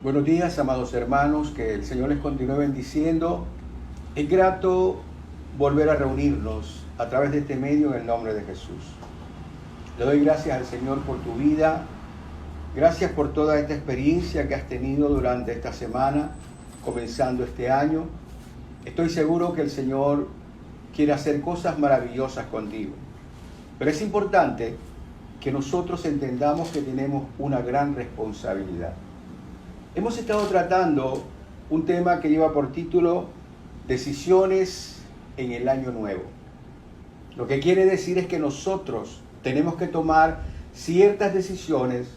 Buenos días, amados hermanos, que el Señor les continúe bendiciendo. Es grato volver a reunirnos a través de este medio en el nombre de Jesús. Le doy gracias al Señor por tu vida. Gracias por toda esta experiencia que has tenido durante esta semana, comenzando este año. Estoy seguro que el Señor quiere hacer cosas maravillosas contigo. Pero es importante que nosotros entendamos que tenemos una gran responsabilidad. Hemos estado tratando un tema que lleva por título Decisiones en el Año Nuevo. Lo que quiere decir es que nosotros tenemos que tomar ciertas decisiones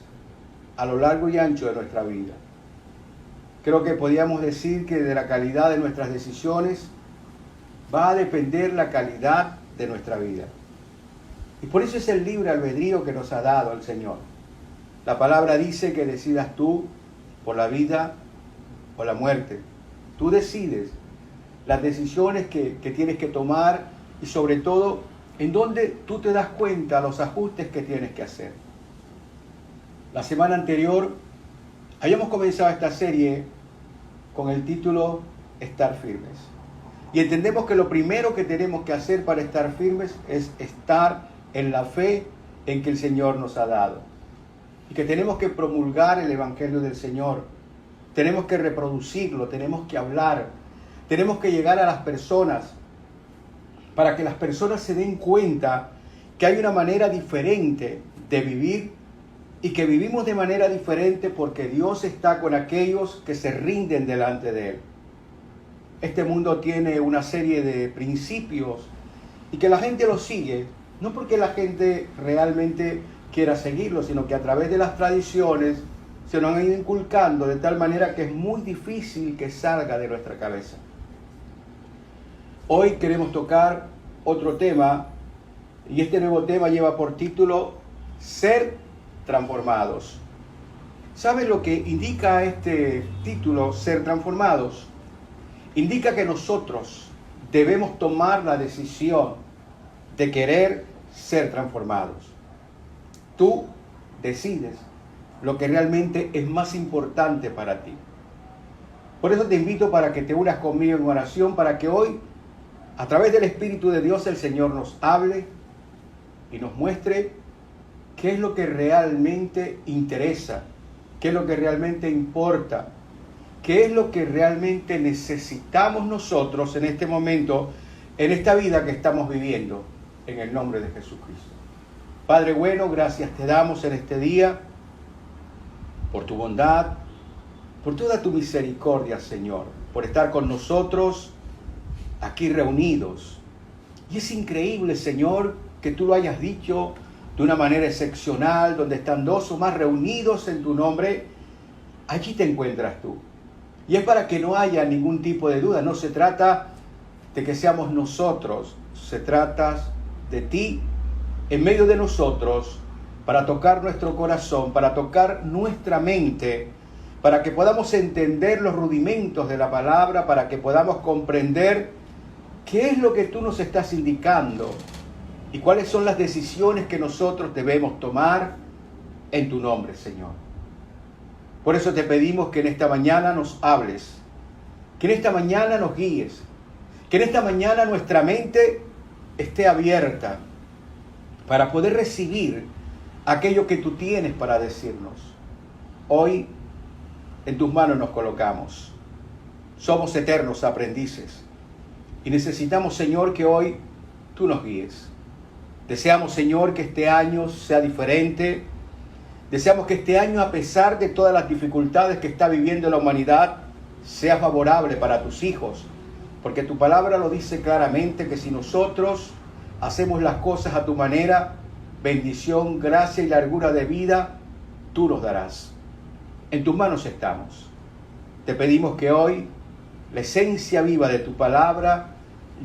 a lo largo y ancho de nuestra vida. Creo que podríamos decir que de la calidad de nuestras decisiones va a depender la calidad de nuestra vida. Y por eso es el libre albedrío que nos ha dado el Señor. La palabra dice que decidas tú por la vida o la muerte. Tú decides las decisiones que tienes que tomar y sobre todo en donde tú te das cuenta los ajustes que tienes que hacer. La semana anterior habíamos comenzado esta serie con el título Estar firmes. Y entendemos que lo primero que tenemos que hacer para estar firmes es estar en la fe en que el Señor nos ha dado. Y que tenemos que promulgar el Evangelio del Señor. Tenemos que reproducirlo, tenemos que hablar. Tenemos que llegar a las personas para que las personas se den cuenta que hay una manera diferente de vivir y que vivimos de manera diferente porque Dios está con aquellos que se rinden delante de Él. Este mundo tiene una serie de principios y que la gente los sigue, no porque la gente realmente quiera seguirlo, sino que a través de las tradiciones se nos han ido inculcando de tal manera que es muy difícil que salga de nuestra cabeza. Hoy queremos tocar otro tema y este nuevo tema lleva por título Ser transformados. ¿Saben lo que indica este título, Ser transformados? Indica que nosotros debemos tomar la decisión de querer ser transformados. Tú decides lo que realmente es más importante para ti. Por eso te invito para que te unas conmigo en oración, para que hoy, a través del Espíritu de Dios, el Señor nos hable y nos muestre qué es lo que realmente interesa, qué es lo que realmente importa, qué es lo que realmente necesitamos nosotros en este momento, en esta vida que estamos viviendo, en el nombre de Jesucristo. Padre bueno, gracias te damos en este día por tu bondad, por toda tu misericordia, Señor, por estar con nosotros aquí reunidos. Y es increíble, Señor, que tú lo hayas dicho de una manera excepcional, donde están dos o más reunidos en tu nombre, allí te encuentras tú. Y es para que no haya ningún tipo de duda, no se trata de que seamos nosotros, se trata de ti en medio de nosotros, para tocar nuestro corazón, para tocar nuestra mente, para que podamos entender los rudimentos de la palabra, para que podamos comprender qué es lo que tú nos estás indicando y cuáles son las decisiones que nosotros debemos tomar en tu nombre, Señor. Por eso te pedimos que en esta mañana nos hables, que en esta mañana nos guíes, que en esta mañana nuestra mente esté abierta para poder recibir aquello que tú tienes para decirnos. Hoy en tus manos nos colocamos. Somos eternos aprendices y necesitamos, Señor, que hoy tú nos guíes. Deseamos, Señor, que este año sea diferente. Deseamos que este año, a pesar de todas las dificultades que está viviendo la humanidad, sea favorable para tus hijos. Porque tu palabra lo dice claramente, que si nosotros hacemos las cosas a tu manera, bendición, gracia y largura de vida, tú nos darás. En tus manos estamos. Te pedimos que hoy la esencia viva de tu palabra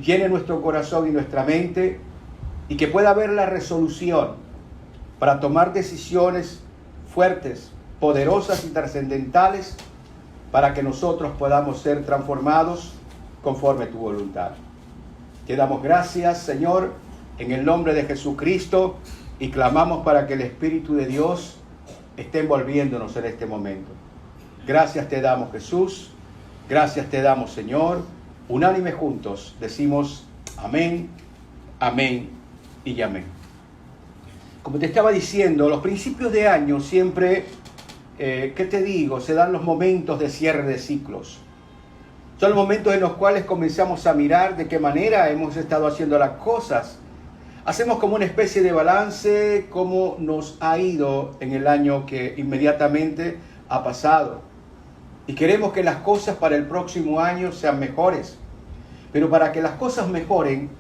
llene nuestro corazón y nuestra mente y que pueda haber la resolución para tomar decisiones fuertes, poderosas y trascendentales para que nosotros podamos ser transformados conforme tu voluntad. Te damos gracias, Señor, en el nombre de Jesucristo y clamamos para que el Espíritu de Dios esté envolviéndonos en este momento. Gracias te damos, Jesús. Gracias te damos, Señor. Unánime juntos decimos amén, amén y amén. Como te estaba diciendo, los principios de año siempre, ¿qué te digo? Se dan los momentos de cierre de ciclos. Son los momentos en los cuales comenzamos a mirar de qué manera hemos estado haciendo las cosas. Hacemos como una especie de balance, cómo nos ha ido en el año que inmediatamente ha pasado. Y queremos que las cosas para el próximo año sean mejores. Pero para que las cosas mejoren,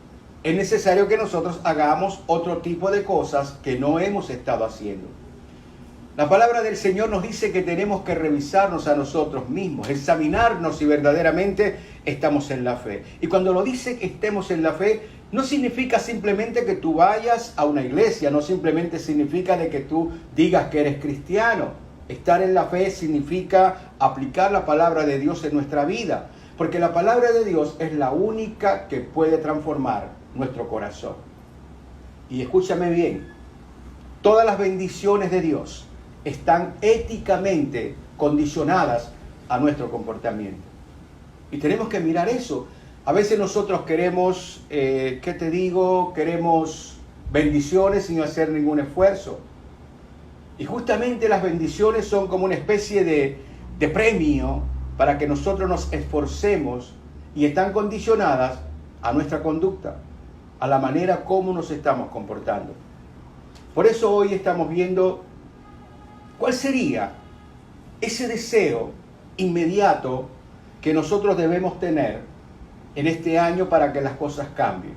es necesario que nosotros hagamos otro tipo de cosas que no hemos estado haciendo. La palabra del Señor nos dice que tenemos que revisarnos a nosotros mismos, examinarnos si verdaderamente estamos en la fe. Y cuando lo dice que estemos en la fe, no significa simplemente que tú vayas a una iglesia, no simplemente significa de que tú digas que eres cristiano. Estar en la fe significa aplicar la palabra de Dios en nuestra vida, porque la palabra de Dios es la única que puede transformar nuestro corazón. Y escúchame bien, todas las bendiciones de Dios están éticamente condicionadas a nuestro comportamiento. Y tenemos que mirar eso. A veces nosotros queremos, queremos bendiciones sin hacer ningún esfuerzo. Y justamente las bendiciones son como una especie de premio para que nosotros nos esforcemos y están condicionadas a nuestra conducta, a la manera como nos estamos comportando. Por eso hoy estamos viendo cuál sería ese deseo inmediato que nosotros debemos tener en este año para que las cosas cambien.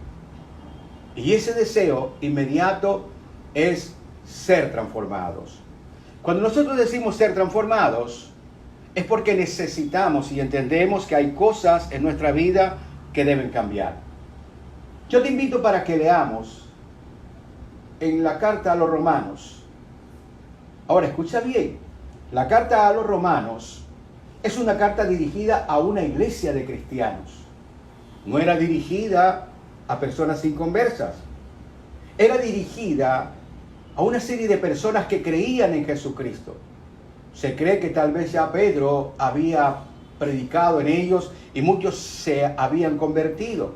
Y ese deseo inmediato es ser transformados. Cuando nosotros decimos ser transformados, es porque necesitamos y entendemos que hay cosas en nuestra vida que deben cambiar. Yo te invito para que leamos en la carta a los Romanos. Ahora, escucha bien, la carta a los Romanos es una carta dirigida a una iglesia de cristianos. No era dirigida a personas inconversas. Era dirigida a una serie de personas que creían en Jesucristo. Se cree que tal vez ya Pedro había predicado en ellos y muchos se habían convertido.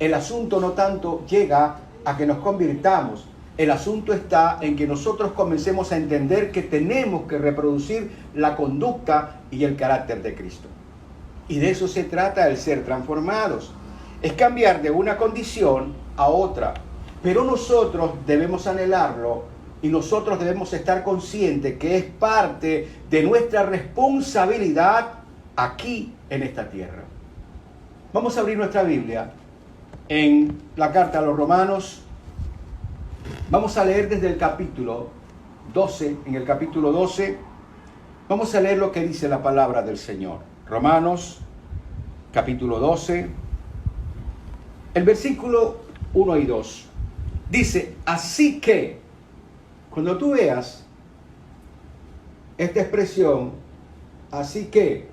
El asunto no tanto llega a que nos convirtamos. El asunto está en que nosotros comencemos a entender que tenemos que reproducir la conducta y el carácter de Cristo. Y de eso se trata el ser transformados. Es cambiar de una condición a otra. Pero nosotros debemos anhelarlo y nosotros debemos estar conscientes que es parte de nuestra responsabilidad aquí en esta tierra. Vamos a abrir nuestra Biblia en la carta a los Romanos. Vamos a leer desde el capítulo 12. En el capítulo 12 vamos a leer lo que dice la palabra del Señor. Romanos, capítulo 12, el versículo 1 y 2. Dice, así que, cuando tú veas esta expresión, así que,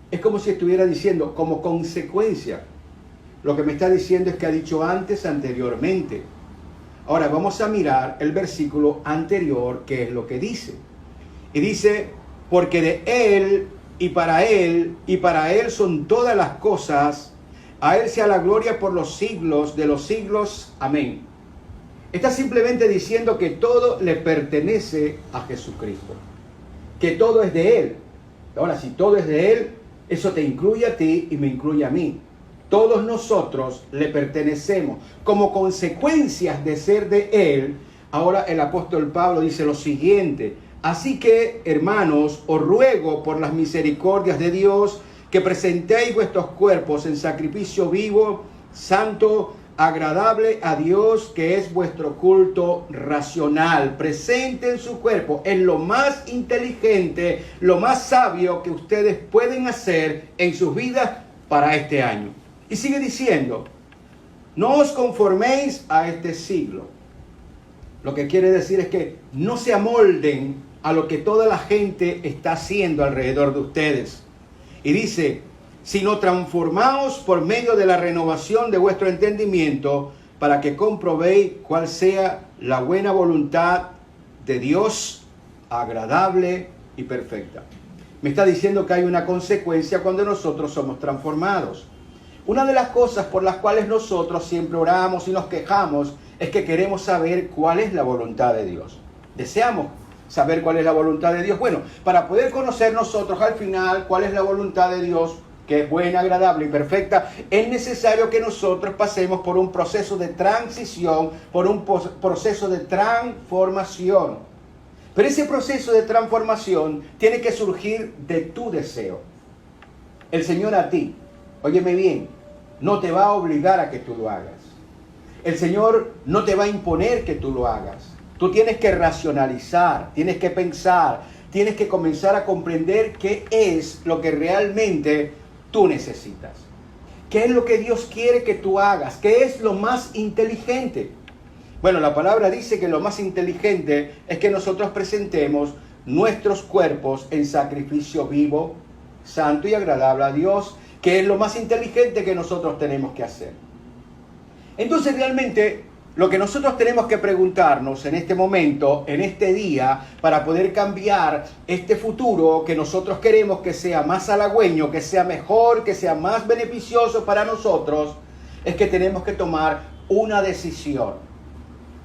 es como si estuviera diciendo, como consecuencia. Lo que me está diciendo es que ha dicho antes, anteriormente. Ahora vamos a mirar el versículo anterior, que es lo que dice. Y dice, porque de Él y para Él son todas las cosas, a Él sea la gloria por los siglos de los siglos. Amén. Está simplemente diciendo que todo le pertenece a Jesucristo. Que todo es de Él. Ahora, si todo es de Él, eso te incluye a ti y me incluye a mí. Todos nosotros le pertenecemos. Como consecuencias de ser de Él, ahora el apóstol Pablo dice lo siguiente. Así que, hermanos, os ruego por las misericordias de Dios que presentéis vuestros cuerpos en sacrificio vivo, santo, agradable a Dios, que es vuestro culto racional. Presenten su cuerpo. Es lo más inteligente, lo más sabio que ustedes pueden hacer en sus vidas para este año. Y sigue diciendo, no os conforméis a este siglo. Lo que quiere decir es que no se amolden a lo que toda la gente está haciendo alrededor de ustedes. Y dice, sino transformaos por medio de la renovación de vuestro entendimiento, para que comprobéis cuál sea la buena voluntad de Dios, agradable y perfecta. Me está diciendo que hay una consecuencia cuando nosotros somos transformados. Una de las cosas por las cuales nosotros siempre oramos y nos quejamos es que queremos saber cuál es la voluntad de Dios. Deseamos saber cuál es la voluntad de Dios. Bueno, para poder conocer nosotros al final cuál es la voluntad de Dios, que es buena, agradable y perfecta, es necesario que nosotros pasemos por un proceso de transición, por un proceso de transformación. Pero ese proceso de transformación tiene que surgir de tu deseo. El Señor a ti, óyeme bien, no te va a obligar a que tú lo hagas. El Señor no te va a imponer que tú lo hagas. Tú tienes que racionalizar, tienes que pensar, tienes que comenzar a comprender qué es lo que realmente tú necesitas. ¿Qué es lo que Dios quiere que tú hagas? ¿Qué es lo más inteligente? Bueno, la palabra dice que lo más inteligente es que nosotros presentemos nuestros cuerpos en sacrificio vivo, santo y agradable a Dios, que es lo más inteligente que nosotros tenemos que hacer. Entonces realmente lo que nosotros tenemos que preguntarnos en este momento, en este día, para poder cambiar este futuro que nosotros queremos que sea más halagüeño, que sea mejor, que sea más beneficioso para nosotros, es que tenemos que tomar una decisión.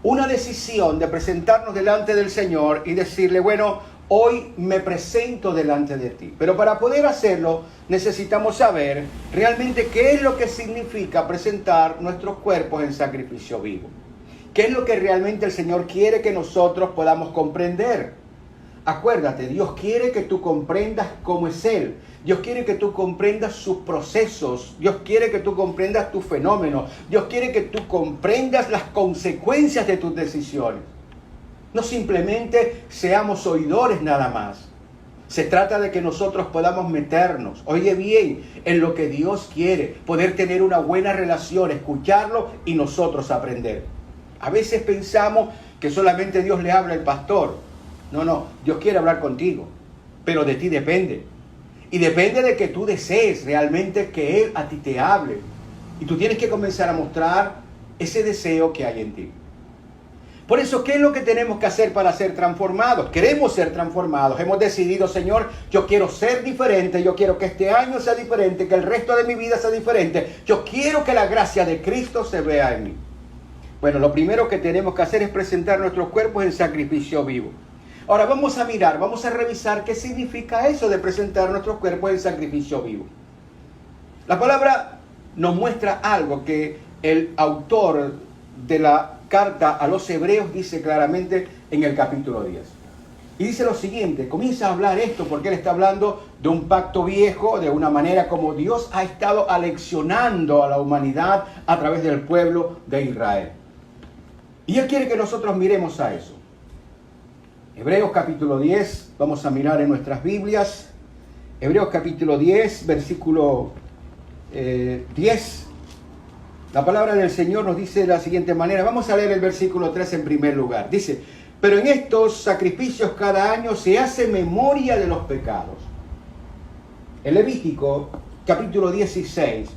Una decisión de presentarnos delante del Señor y decirle, bueno, hoy me presento delante de ti. Pero para poder hacerlo necesitamos saber realmente qué es lo que significa presentar nuestros cuerpos en sacrificio vivo. ¿Qué es lo que realmente el Señor quiere que nosotros podamos comprender? Acuérdate, Dios quiere que tú comprendas cómo es Él. Dios quiere que tú comprendas sus procesos. Dios quiere que tú comprendas tus fenómenos. Dios quiere que tú comprendas las consecuencias de tus decisiones. No simplemente seamos oidores nada más. Se trata de que nosotros podamos meternos, oye bien, en lo que Dios quiere, poder tener una buena relación, escucharlo y nosotros aprender. A veces pensamos que solamente Dios le habla al pastor. No, Dios quiere hablar contigo, pero de ti depende. Y depende de que tú desees realmente que Él a ti te hable. Y tú tienes que comenzar a mostrar ese deseo que hay en ti. Por eso, ¿qué es lo que tenemos que hacer para ser transformados? Queremos ser transformados. Hemos decidido, Señor, yo quiero ser diferente. Yo quiero que este año sea diferente, que el resto de mi vida sea diferente. Yo quiero que la gracia de Cristo se vea en mí. Bueno, lo primero que tenemos que hacer es presentar nuestros cuerpos en sacrificio vivo. Ahora vamos a mirar, vamos a revisar qué significa eso de presentar nuestros cuerpos en sacrificio vivo. La palabra nos muestra algo que el autor de la carta a los Hebreos dice claramente en el capítulo 10. Y dice lo siguiente, comienza a hablar esto porque él está hablando de un pacto viejo, de una manera como Dios ha estado aleccionando a la humanidad a través del pueblo de Israel. Y él quiere que nosotros miremos a eso. Hebreos capítulo 10, vamos a mirar en nuestras Biblias. Hebreos capítulo 10, versículo 10. La palabra del Señor nos dice de la siguiente manera. Vamos a leer el versículo 3 en primer lugar. Dice, pero en estos sacrificios cada año se hace memoria de los pecados. En Levítico capítulo 16,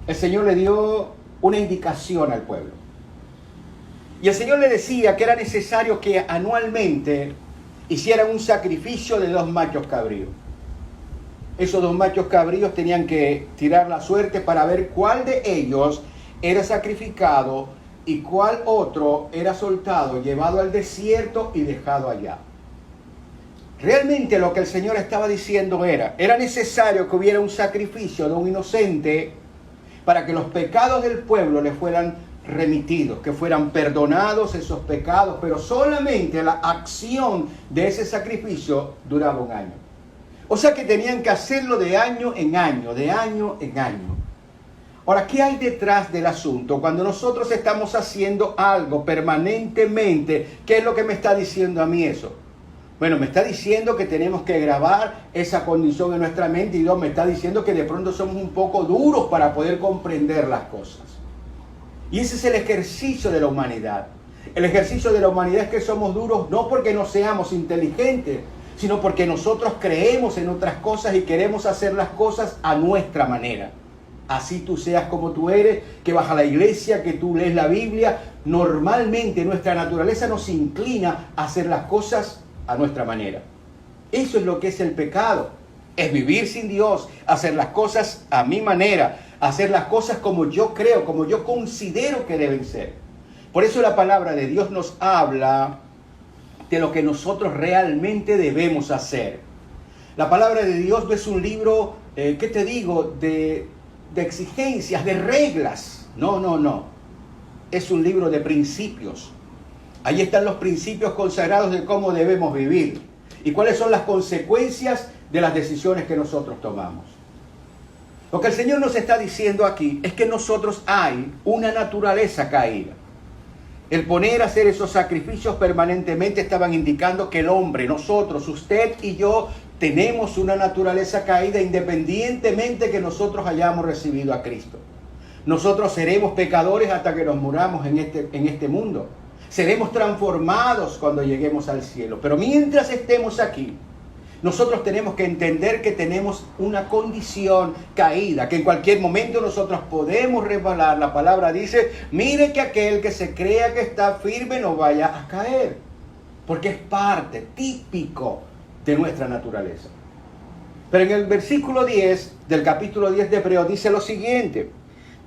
el Señor le dio una indicación al pueblo. Y el Señor le decía que era necesario que anualmente hicieran un sacrificio de 2 machos cabríos. Esos 2 machos cabríos tenían que tirar la suerte para ver cuál de ellos era sacrificado y cuál otro era soltado, llevado al desierto y dejado allá. Realmente lo que el Señor estaba diciendo era necesario que hubiera un sacrificio de un inocente para que los pecados del pueblo le fueran remitidos, que fueran perdonados esos pecados, pero solamente la acción de ese sacrificio duraba 1 año. O sea que tenían que hacerlo de año en año, de año en año. Ahora, ¿qué hay detrás del asunto? Cuando nosotros estamos haciendo algo permanentemente, ¿qué es lo que me está diciendo a mí eso? Bueno, me está diciendo que tenemos que grabar esa condición en nuestra mente y Dios me está diciendo que de pronto somos un poco duros para poder comprender las cosas. Y ese es el ejercicio de la humanidad. El ejercicio de la humanidad es que somos duros no porque no seamos inteligentes, sino porque nosotros creemos en otras cosas y queremos hacer las cosas a nuestra manera. Así tú seas como tú eres, que vas a la iglesia, que tú lees la Biblia, normalmente nuestra naturaleza nos inclina a hacer las cosas a nuestra manera. Eso es lo que es el pecado. Es vivir sin Dios, hacer las cosas a mi manera, hacer las cosas como yo creo, como yo considero que deben ser. Por eso la palabra de Dios nos habla de lo que nosotros realmente debemos hacer. La palabra de Dios no es un libro, ¿qué te digo?, de exigencias, de reglas. No. Es un libro de principios. Ahí están los principios consagrados de cómo debemos vivir y cuáles son las consecuencias de las decisiones que nosotros tomamos. Lo que el Señor nos está diciendo aquí es que en nosotros hay una naturaleza caída. El poner a hacer esos sacrificios permanentemente estaban indicando que el hombre, nosotros, usted y yo, tenemos una naturaleza caída independientemente que nosotros hayamos recibido a Cristo. Nosotros seremos pecadores hasta que nos muramos en este mundo. Seremos transformados cuando lleguemos al cielo. Pero mientras estemos aquí, nosotros tenemos que entender que tenemos una condición caída, que en cualquier momento nosotros podemos resbalar. La palabra dice, mire que aquel que se crea que está firme no vaya a caer, porque es parte, típico de nuestra naturaleza. Pero en el versículo 10 del capítulo 10 de Hebreos dice lo siguiente.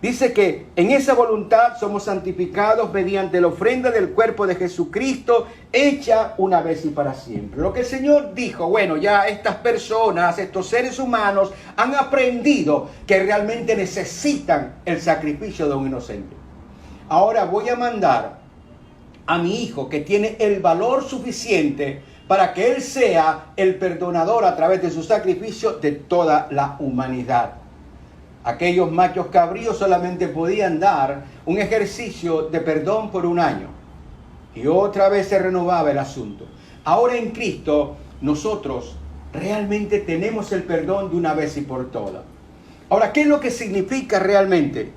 Dice que en esa voluntad somos santificados mediante la ofrenda del cuerpo de Jesucristo, hecha una vez y para siempre. Lo que el Señor dijo, bueno, ya estas personas, estos seres humanos, han aprendido que realmente necesitan el sacrificio de un inocente. Ahora voy a mandar a mi hijo que tiene el valor suficiente para que él sea el perdonador a través de su sacrificio de toda la humanidad. Aquellos machos cabríos solamente podían dar un ejercicio de perdón por un año. Y otra vez se renovaba el asunto. Ahora en Cristo nosotros realmente tenemos el perdón de una vez y por todas. Ahora, ¿qué es lo que significa realmente?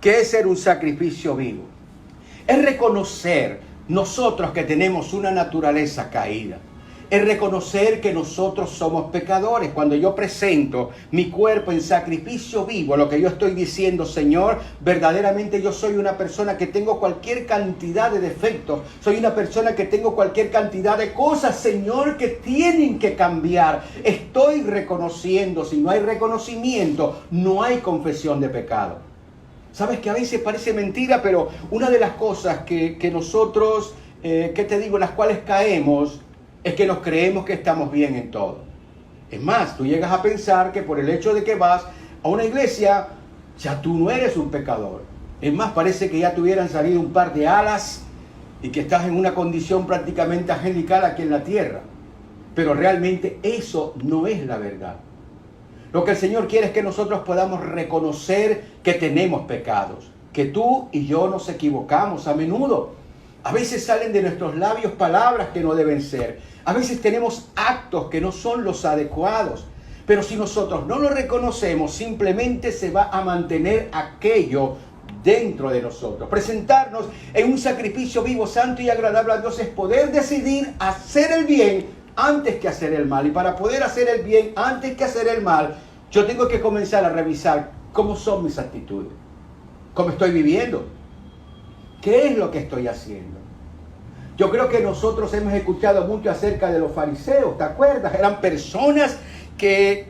¿Qué es ser un sacrificio vivo? Es reconocer nosotros que tenemos una naturaleza caída. Es reconocer que nosotros somos pecadores. Cuando yo presento mi cuerpo en sacrificio vivo, lo que yo estoy diciendo, Señor, verdaderamente yo soy una persona que tengo cualquier cantidad de defectos. Soy una persona que tengo cualquier cantidad de cosas, Señor, que tienen que cambiar. Estoy reconociendo. Si no hay reconocimiento, no hay confesión de pecado. Sabes que a veces parece mentira, pero una de las cosas que nosotros, las cuales caemos, es que nos creemos que estamos bien en todo. Es más, tú llegas a pensar que por el hecho de que vas a una iglesia, ya tú no eres un pecador. Es más, parece que ya te hubieran salido un par de alas y que estás en una condición prácticamente angelical aquí en la tierra. Pero realmente eso no es la verdad. Lo que el Señor quiere es que nosotros podamos reconocer que tenemos pecados, que tú y yo nos equivocamos a menudo. A veces salen de nuestros labios palabras que no deben ser. A veces tenemos actos que no son los adecuados. Pero si nosotros no lo reconocemos, simplemente se va a mantener aquello dentro de nosotros. Presentarnos en un sacrificio vivo, santo y agradable a Dios es poder decidir hacer el bien antes que hacer el mal. Y para poder hacer el bien antes que hacer el mal, yo tengo que comenzar a revisar cómo son mis actitudes, cómo estoy viviendo, qué es lo que estoy haciendo. Yo creo que nosotros hemos escuchado mucho acerca de los fariseos, ¿te acuerdas? Eran personas que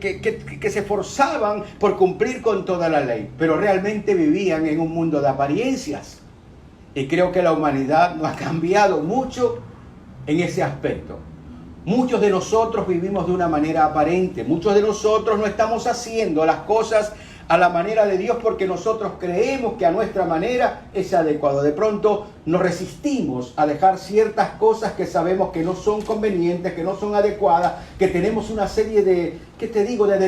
se esforzaban por cumplir con toda la ley, pero realmente vivían en un mundo de apariencias. Y creo que la humanidad no ha cambiado mucho en ese aspecto. Muchos de nosotros vivimos de una manera aparente. Muchos de nosotros no estamos haciendo las cosas a la manera de Dios porque nosotros creemos que a nuestra manera es adecuado. De pronto nos resistimos a dejar ciertas cosas que sabemos que no son convenientes, que no son adecuadas, que tenemos una serie de, de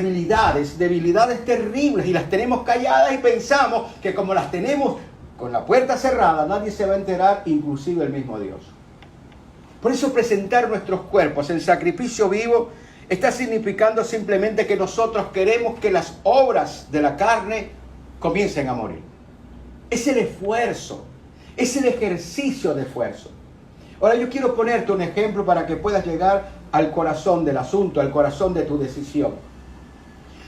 debilidades terribles y las tenemos calladas y pensamos que como las tenemos con la puerta cerrada, nadie se va a enterar, inclusive el mismo Dios. Por eso presentar nuestros cuerpos en sacrificio vivo está significando simplemente que nosotros queremos que las obras de la carne comiencen a morir. Es el esfuerzo, es el ejercicio de esfuerzo. Ahora yo quiero ponerte un ejemplo para que puedas llegar al corazón del asunto, al corazón de tu decisión.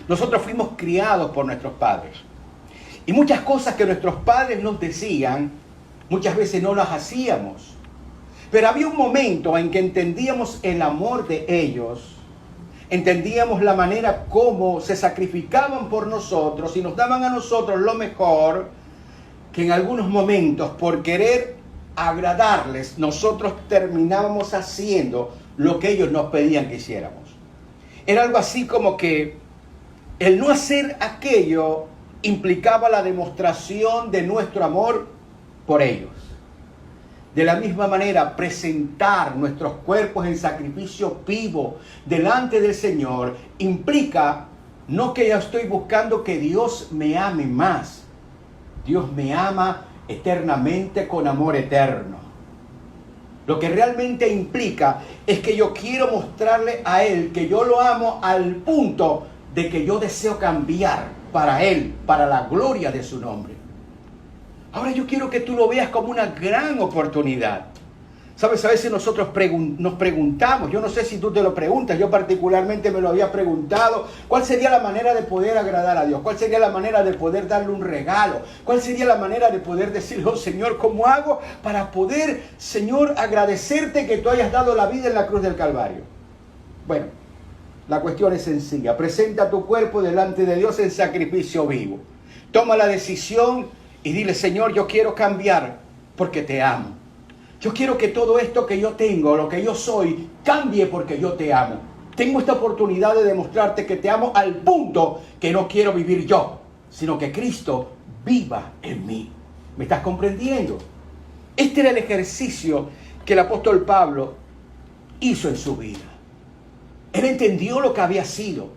Nosotros fuimos criados por nuestros padres. Y muchas cosas que nuestros padres nos decían, muchas veces no las hacíamos. Pero había un momento en que entendíamos el amor de ellos entendíamos la manera como se sacrificaban por nosotros y nos daban a nosotros lo mejor, que en algunos momentos, por querer agradarles, nosotros terminábamos haciendo lo que ellos nos pedían que hiciéramos. Era algo así como que el no hacer aquello implicaba la demostración de nuestro amor por ellos. De la misma manera, presentar nuestros cuerpos en sacrificio vivo delante del Señor implica no que yo estoy buscando que Dios me ame más. Dios me ama eternamente con amor eterno. Lo que realmente implica es que yo quiero mostrarle a Él que yo lo amo al punto de que yo deseo cambiar para Él, para la gloria de su nombre. Ahora yo quiero que tú lo veas como una gran oportunidad. Sabes, a veces nosotros nos preguntamos, yo no sé si tú te lo preguntas, yo particularmente me lo había preguntado, ¿cuál sería la manera de poder agradar a Dios? ¿Cuál sería la manera de poder darle un regalo? ¿Cuál sería la manera de poder decirle, oh Señor, ¿cómo hago para poder, Señor, agradecerte que tú hayas dado la vida en la cruz del Calvario? Bueno, la cuestión es sencilla. Presenta tu cuerpo delante de Dios en sacrificio vivo. Toma la decisión y dile, Señor, yo quiero cambiar porque te amo. Yo quiero que todo esto que yo tengo, lo que yo soy, cambie porque yo te amo. Tengo esta oportunidad de demostrarte que te amo al punto que no quiero vivir yo, sino que Cristo viva en mí. ¿Me estás comprendiendo? Este era el ejercicio que el apóstol Pablo hizo en su vida. Él entendió lo que había sido.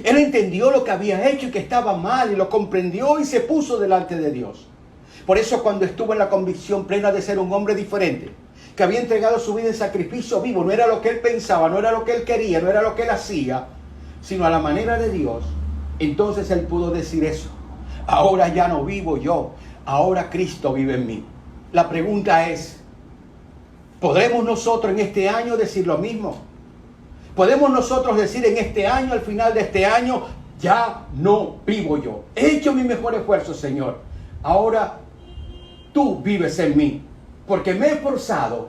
Él entendió lo que había hecho y que estaba mal y lo comprendió y se puso delante de Dios. Por eso cuando estuvo en la convicción plena de ser un hombre diferente, que había entregado su vida en sacrificio vivo, no era lo que él pensaba, no era lo que él quería, no era lo que él hacía, sino a la manera de Dios, entonces él pudo decir eso. Ahora ya no vivo yo, ahora Cristo vive en mí. La pregunta es, ¿podremos nosotros en este año decir lo mismo? ¿Podemos nosotros decir en este año, al final de este año, ya no vivo yo? He hecho mi mejor esfuerzo, Señor. Ahora tú vives en mí, porque me he esforzado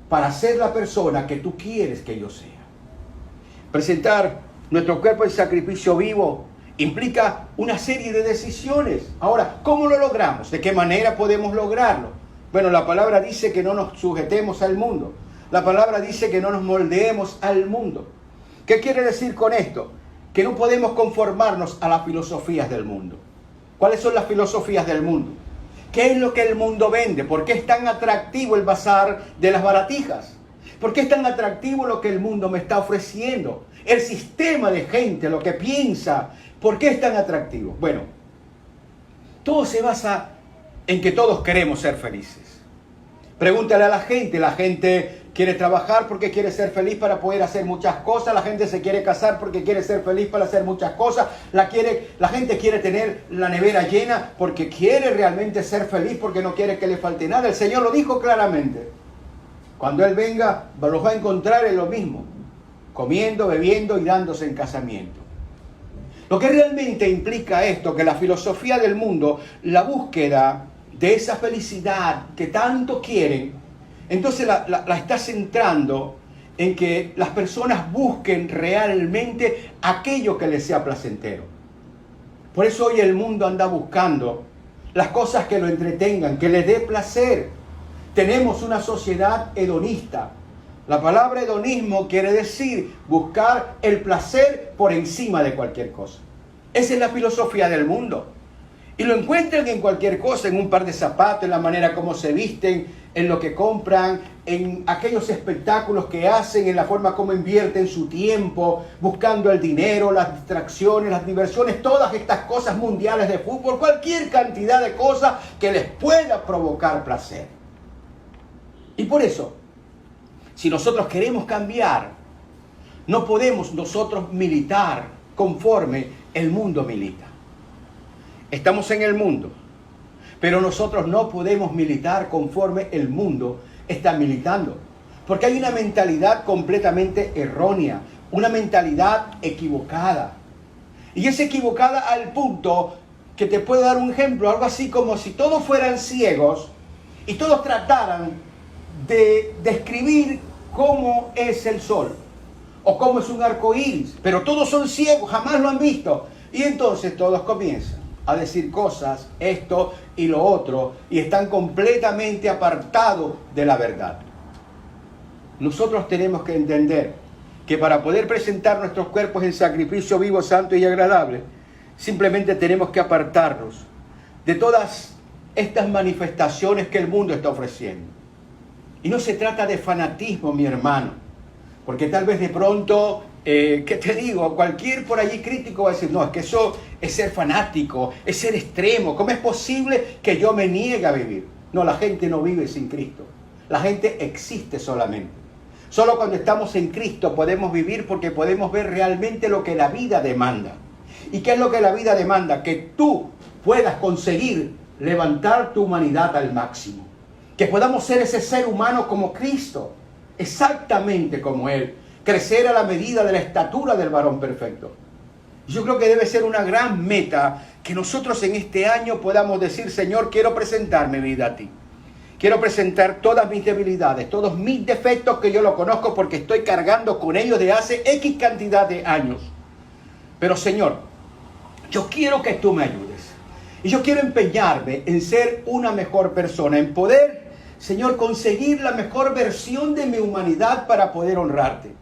para ser la persona que tú quieres que yo sea. Presentar nuestro cuerpo en sacrificio vivo implica una serie de decisiones. Ahora, ¿cómo lo logramos? ¿De qué manera podemos lograrlo? Bueno, la palabra dice que no nos sujetemos al mundo. La palabra dice que no nos moldeemos al mundo. ¿Qué quiere decir con esto? Que no podemos conformarnos a las filosofías del mundo. ¿Cuáles son las filosofías del mundo? ¿Qué es lo que el mundo vende? ¿Por qué es tan atractivo el bazar de las baratijas? ¿Por qué es tan atractivo lo que el mundo me está ofreciendo? El sistema de gente, lo que piensa. ¿Por qué es tan atractivo? Bueno, todo se basa en que todos queremos ser felices. Pregúntale a la gente quiere trabajar porque quiere ser feliz para poder hacer muchas cosas, la gente se quiere casar porque quiere ser feliz para hacer muchas cosas, la gente quiere tener la nevera llena porque quiere realmente ser feliz, porque no quiere que le falte nada. El Señor lo dijo claramente. Cuando Él venga, los va a encontrar en lo mismo, comiendo, bebiendo y dándose en casamiento. Lo que realmente implica esto, que la filosofía del mundo, la búsqueda de esa felicidad que tanto quieren, entonces la está centrando en que las personas busquen realmente aquello que les sea placentero. Por eso hoy el mundo anda buscando las cosas que lo entretengan, que les dé placer. Tenemos una sociedad hedonista. La palabra hedonismo quiere decir buscar el placer por encima de cualquier cosa. Esa es la filosofía del mundo. Y lo encuentran en cualquier cosa, en un par de zapatos, en la manera como se visten, en lo que compran, en aquellos espectáculos que hacen, en la forma como invierten su tiempo, buscando el dinero, las distracciones, las diversiones, todas estas cosas mundiales de fútbol, cualquier cantidad de cosas que les pueda provocar placer. Y por eso, si nosotros queremos cambiar, no podemos nosotros militar conforme el mundo milita. Estamos en el mundo, pero nosotros no podemos militar conforme el mundo está militando, porque hay una mentalidad completamente errónea, una mentalidad equivocada. Y es equivocada al punto que te puedo dar un ejemplo, algo así como si todos fueran ciegos y todos trataran de describir cómo es el sol, o cómo es un arco iris, pero todos son ciegos, jamás lo han visto. Y entonces todos comienzan a decir cosas, esto y lo otro, y están completamente apartados de la verdad. Nosotros tenemos que entender que para poder presentar nuestros cuerpos en sacrificio vivo, santo y agradable, simplemente tenemos que apartarnos de todas estas manifestaciones que el mundo está ofreciendo. Y no se trata de fanatismo, mi hermano, porque tal vez de pronto, ¿qué te digo? Cualquier por allí crítico va a decir, no, es que eso es ser fanático, es ser extremo. ¿Cómo es posible que yo me niegue a vivir? No, la gente no vive sin Cristo. La gente existe solamente. Solo cuando estamos en Cristo podemos vivir, porque podemos ver realmente lo que la vida demanda. ¿Y qué es lo que la vida demanda? Que tú puedas conseguir levantar tu humanidad al máximo. Que podamos ser ese ser humano como Cristo, exactamente como Él. Crecer a la medida de la estatura del varón perfecto. Yo creo que debe ser una gran meta que nosotros en este año podamos decir, Señor, quiero presentar mi vida a ti. Quiero presentar todas mis debilidades, todos mis defectos, que yo lo conozco porque estoy cargando con ellos de hace X cantidad de años. Pero Señor, yo quiero que tú me ayudes. Y yo quiero empeñarme en ser una mejor persona, en poder, Señor, conseguir la mejor versión de mi humanidad para poder honrarte.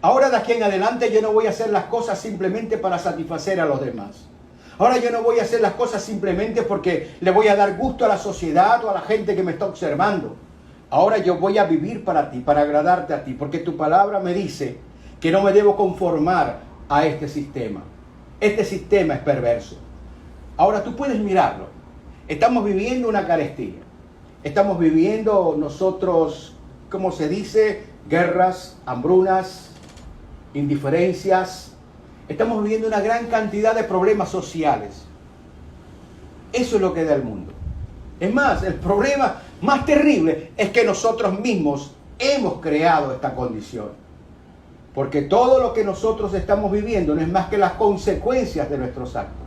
Ahora de aquí en adelante yo no voy a hacer las cosas simplemente para satisfacer a los demás. Ahora yo no voy a hacer las cosas simplemente porque le voy a dar gusto a la sociedad o a la gente que me está observando. Ahora yo voy a vivir para ti, para agradarte a ti, porque tu palabra me dice que no me debo conformar a este sistema. Este sistema es perverso. Ahora tú puedes mirarlo. Estamos viviendo una carestía. Estamos viviendo nosotros, ¿cómo se dice? Guerras, hambrunas, indiferencias. Estamos viviendo una gran cantidad de problemas sociales. Eso es lo que da el mundo. Es más, el problema más terrible es que nosotros mismos hemos creado esta condición. Porque todo lo que nosotros estamos viviendo no es más que las consecuencias de nuestros actos.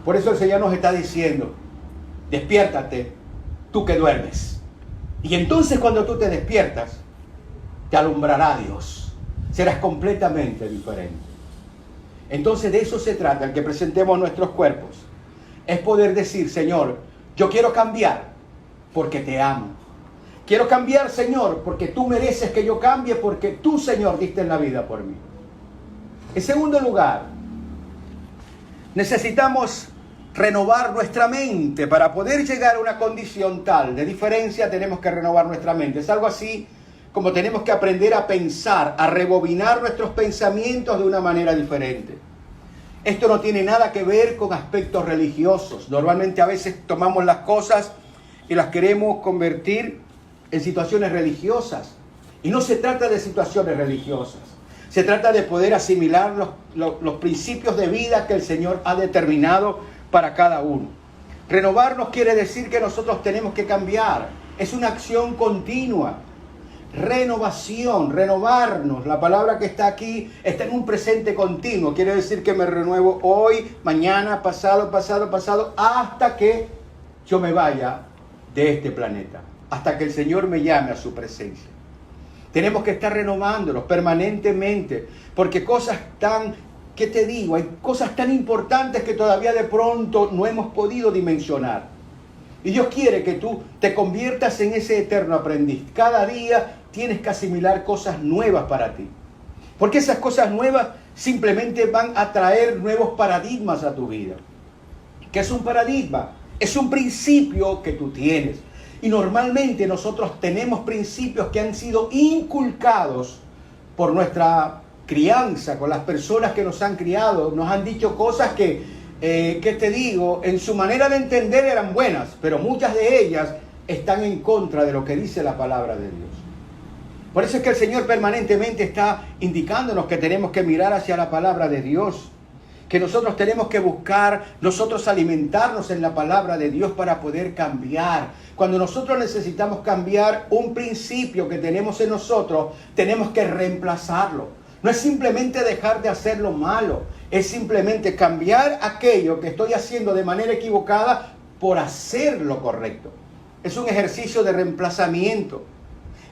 Por eso el Señor nos está diciendo, despiértate, tú que duermes. Y entonces cuando tú te despiertas, te alumbrará Dios. Serás completamente diferente. Entonces de eso se trata, el que presentemos nuestros cuerpos. Es poder decir, Señor, yo quiero cambiar porque te amo. Quiero cambiar, Señor, porque tú mereces que yo cambie, porque tú, Señor, diste la vida por mí. En segundo lugar, necesitamos renovar nuestra mente. Para poder llegar a una condición tal de diferencia, tenemos que renovar nuestra mente. Es algo así como tenemos que aprender a pensar, a rebobinar nuestros pensamientos de una manera diferente. Esto no tiene nada que ver con aspectos religiosos. Normalmente a veces tomamos las cosas y las queremos convertir en situaciones religiosas. Y no se trata de situaciones religiosas. Se trata de poder asimilar los principios de vida que el Señor ha determinado para cada uno. Renovarnos quiere decir que nosotros tenemos que cambiar. Es una acción continua. Renovación, renovarnos. La palabra que está aquí está en un presente continuo. Quiere decir que me renuevo hoy, mañana, pasado, hasta que yo me vaya de este planeta. Hasta que el Señor me llame a su presencia. Tenemos que estar renovándonos permanentemente. Porque cosas tan, ¿qué te digo? Hay cosas tan importantes que todavía de pronto no hemos podido dimensionar. Y Dios quiere que tú te conviertas en ese eterno aprendiz. Cada día tienes que asimilar cosas nuevas para ti. Porque esas cosas nuevas simplemente van a traer nuevos paradigmas a tu vida. ¿Qué es un paradigma? Es un principio que tú tienes. Y normalmente nosotros tenemos principios que han sido inculcados por nuestra crianza, con las personas que nos han criado. Nos han dicho cosas que te digo, en su manera de entender eran buenas, pero muchas de ellas están en contra de lo que dice la palabra de Dios. Por eso es que el Señor permanentemente está indicándonos que tenemos que mirar hacia la palabra de Dios, que nosotros tenemos que buscar, nosotros alimentarnos en la palabra de Dios para poder cambiar. Cuando nosotros necesitamos cambiar un principio que tenemos en nosotros, tenemos que reemplazarlo. No es simplemente dejar de hacer lo malo, es simplemente cambiar aquello que estoy haciendo de manera equivocada por hacer lo correcto. Es un ejercicio de reemplazamiento.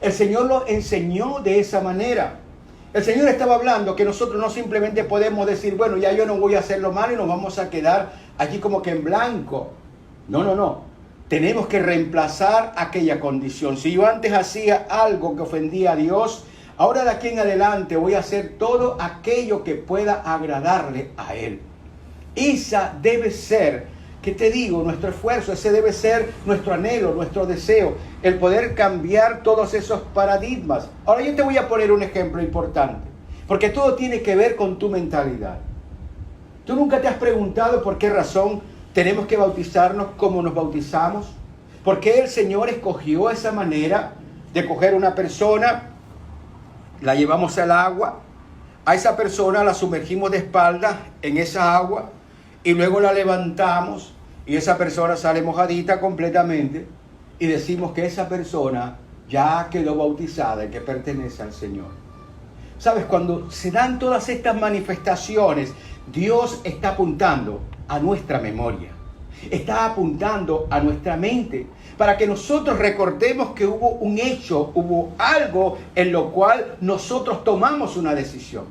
El Señor lo enseñó de esa manera. El Señor estaba hablando que nosotros no simplemente podemos decir, bueno, ya yo no voy a hacer lo malo y nos vamos a quedar allí como que en blanco. No, no, no. Tenemos que reemplazar aquella condición. Si yo antes hacía algo que ofendía a Dios, ahora de aquí en adelante voy a hacer todo aquello que pueda agradarle a Él. Esa debe ser, ¿qué te digo? Nuestro esfuerzo, ese debe ser nuestro anhelo, nuestro deseo, el poder cambiar todos esos paradigmas. Ahora yo te voy a poner un ejemplo importante, porque todo tiene que ver con tu mentalidad. ¿Tú nunca te has preguntado por qué razón tenemos que bautizarnos como nos bautizamos? ¿Por qué el Señor escogió esa manera de coger una persona, la llevamos al agua, a esa persona la sumergimos de espaldas en esa agua y luego la levantamos y esa persona sale mojadita completamente y decimos que esa persona ya quedó bautizada y que pertenece al Señor? ¿Sabes? Cuando se dan todas estas manifestaciones, Dios está apuntando a nuestra memoria, está apuntando a nuestra mente, para que nosotros recordemos que hubo un hecho, hubo algo en lo cual nosotros tomamos una decisión.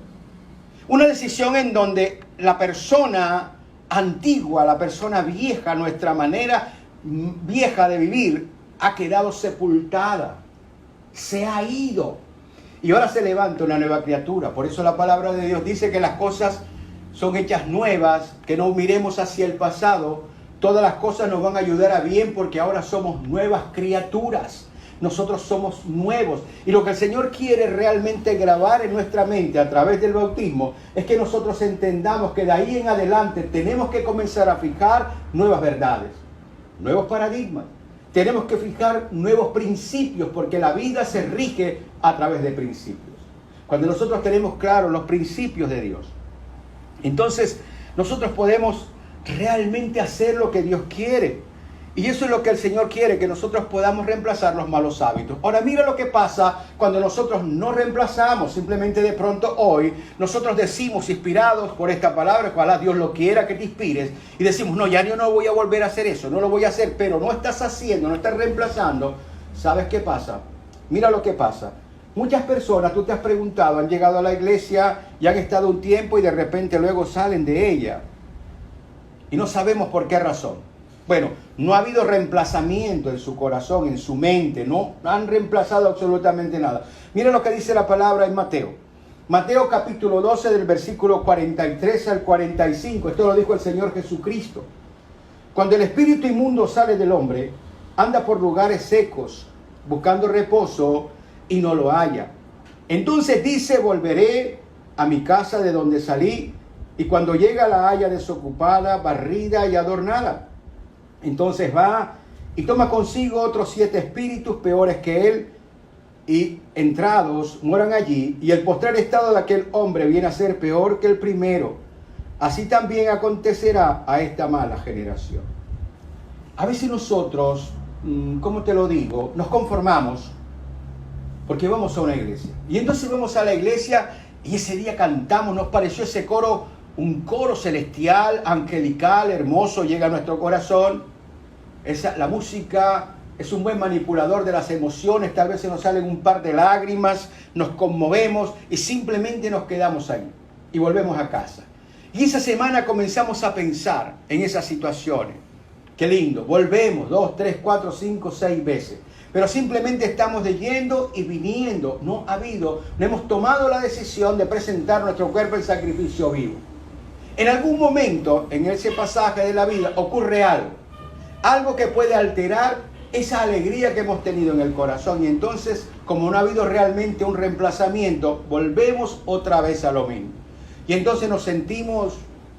Una decisión en donde la persona antigua, la persona vieja, nuestra manera vieja de vivir, ha quedado sepultada, se ha ido. Y ahora se levanta una nueva criatura. Por eso la palabra de Dios dice que las cosas son hechas nuevas, que no miremos hacia el pasado. Todas las cosas nos van a ayudar a bien porque ahora somos nuevas criaturas. Nosotros somos nuevos. Y lo que el Señor quiere realmente grabar en nuestra mente a través del bautismo es que nosotros entendamos que de ahí en adelante tenemos que comenzar a fijar nuevas verdades, nuevos paradigmas. Tenemos que fijar nuevos principios porque la vida se rige a través de principios. Cuando nosotros tenemos claros los principios de Dios, entonces nosotros podemos realmente hacer lo que Dios quiere. Y eso es lo que el Señor quiere, que nosotros podamos reemplazar los malos hábitos. Ahora mira lo que pasa cuando nosotros no reemplazamos. Simplemente de pronto hoy nosotros decimos, inspirados por esta palabra, ojalá Dios lo quiera que te inspires, y decimos, no, ya yo no voy a volver a hacer eso, no lo voy a hacer, pero no estás haciendo, no estás reemplazando. ¿Sabes qué pasa? Mira lo que pasa. Muchas personas, tú te has preguntado, han llegado a la iglesia y han estado un tiempo y de repente luego salen de ella. Y no sabemos por qué razón. Bueno, no ha habido reemplazamiento en su corazón, en su mente. No han reemplazado absolutamente nada. Mira lo que dice la palabra en Mateo. Mateo capítulo 12 del versículo 43 al 45. Esto lo dijo el Señor Jesucristo. Cuando el espíritu inmundo sale del hombre, anda por lugares secos, buscando reposo y no lo halla. Entonces dice, volveré a mi casa de donde salí, y cuando llega la halla desocupada, barrida y adornada. Entonces va y toma consigo otros 7 espíritus peores que él, y entrados moran allí, y el postrer estado de aquel hombre viene a ser peor que el primero. Así también acontecerá a esta mala generación. A veces nosotros, ¿cómo te lo digo?, nos conformamos porque vamos a una iglesia. Y entonces vamos a la iglesia y ese día cantamos, nos pareció ese coro, un coro celestial, angelical, hermoso, llega a nuestro corazón. La música es un buen manipulador de las emociones, tal vez se nos salen un par de lágrimas, nos conmovemos y simplemente nos quedamos ahí y volvemos a casa. Y esa semana comenzamos a pensar en esas situaciones. Qué lindo, volvemos 2, 3, 4, 5, 6 veces. Pero simplemente estamos de yendo y viniendo. No hemos tomado la decisión de presentar nuestro cuerpo en sacrificio vivo. En algún momento, en ese pasaje de la vida, ocurre algo que puede alterar esa alegría que hemos tenido en el corazón. Y entonces, como no ha habido realmente un reemplazamiento, volvemos otra vez a lo mismo. Y entonces nos sentimos,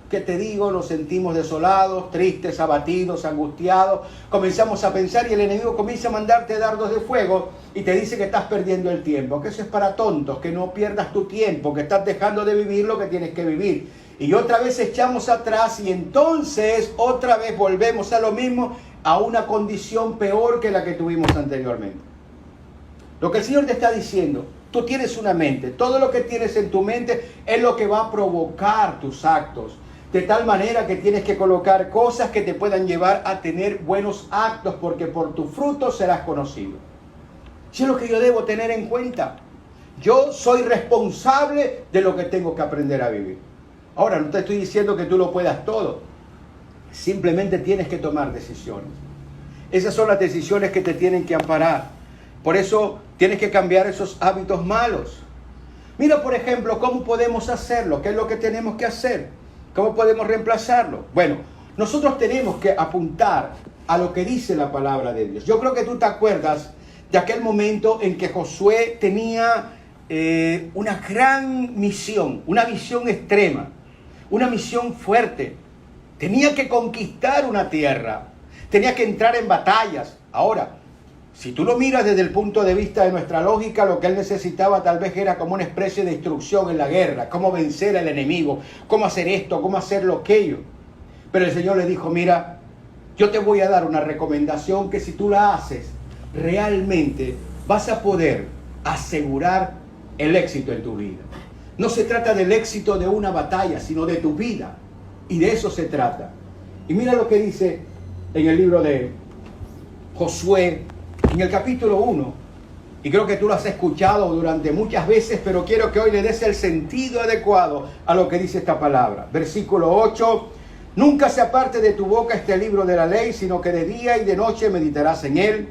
¿qué te digo? Nos sentimos desolados, tristes, abatidos, angustiados. Comenzamos a pensar y el enemigo comienza a mandarte dardos de fuego y te dice que estás perdiendo el tiempo, que eso es para tontos, que no pierdas tu tiempo, que estás dejando de vivir lo que tienes que vivir. Y otra vez echamos atrás y entonces otra vez volvemos a lo mismo, a una condición peor que la que tuvimos anteriormente. Lo que el Señor te está diciendo, tú tienes una mente, todo lo que tienes en tu mente es lo que va a provocar tus actos. De tal manera que tienes que colocar cosas que te puedan llevar a tener buenos actos, porque por tus frutos serás conocido. Eso es lo que yo debo tener en cuenta. Yo soy responsable de lo que tengo que aprender a vivir. Ahora, no te estoy diciendo que tú lo puedas todo. Simplemente tienes que tomar decisiones. Esas son las decisiones que te tienen que amparar. Por eso tienes que cambiar esos hábitos malos. Mira, por ejemplo, cómo podemos hacerlo. ¿Qué es lo que tenemos que hacer? ¿Cómo podemos reemplazarlo? Bueno, nosotros tenemos que apuntar a lo que dice la palabra de Dios. Yo creo que tú te acuerdas de aquel momento en que Josué tenía una gran misión, una visión extrema, una misión fuerte. Tenía que conquistar una tierra, tenía que entrar en batallas. Ahora, si tú lo miras desde el punto de vista de nuestra lógica, lo que él necesitaba tal vez era como una especie de instrucción en la guerra, cómo vencer al enemigo, cómo hacer esto, cómo hacer lo aquello. Pero el Señor le dijo, mira, yo te voy a dar una recomendación que si tú la haces, realmente vas a poder asegurar el éxito en tu vida. No se trata del éxito de una batalla, sino de tu vida. Y de eso se trata. Y mira lo que dice en el libro de Josué, en el capítulo 1. Y creo que tú lo has escuchado durante muchas veces, pero quiero que hoy le des el sentido adecuado a lo que dice esta palabra. Versículo 8. Nunca se aparte de tu boca este libro de la ley, sino que de día y de noche meditarás en él,